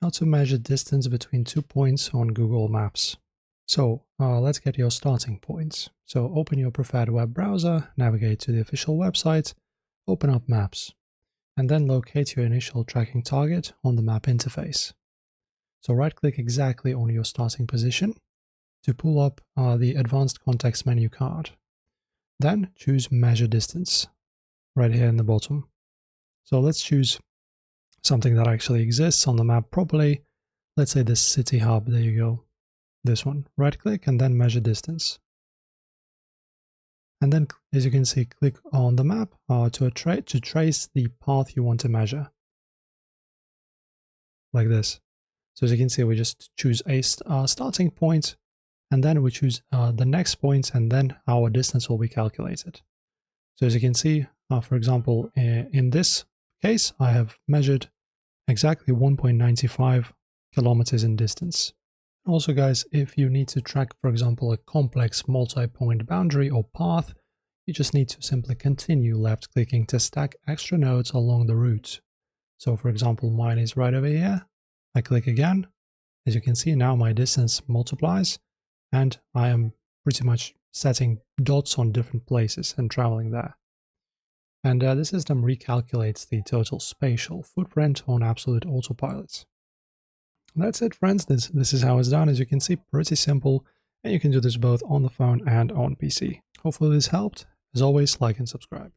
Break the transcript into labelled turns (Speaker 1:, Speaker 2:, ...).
Speaker 1: how to measure distance between 2 points on Google Maps. So let's get your starting points. So open your preferred web browser, navigate to the official website, open up Maps, and then locate your initial tracking target on the map interface. So right-click exactly on your starting position to pull up the Advanced Context menu card. Then choose Measure Distance right here in the bottom. So let's choose something that actually exists on the map properly. Let's say this city hub, there you go. This one, right click and then measure distance. And then, as you can see, click on the map to trace the path you want to measure. Like this. So as you can see, we just choose a starting point, and then we choose the next point, and then our distance will be calculated. So as you can see, for example, in this case, I have measured exactly 1.95 kilometers in distance. Also, guys, if you need to track, for example, a complex multi-point boundary or path, you just need to simply continue left-clicking to stack extra nodes along the route. So, for example, mine is right over here. I click again. As you can see, now my distance multiplies, and I am pretty much setting dots on different places and traveling there. And the system recalculates the total spatial footprint on absolute autopilot. That's it, friends. This is how it's done. As you can see, pretty simple, and you can do this both on the phone and on PC. Hopefully this helped. As always, like and subscribe.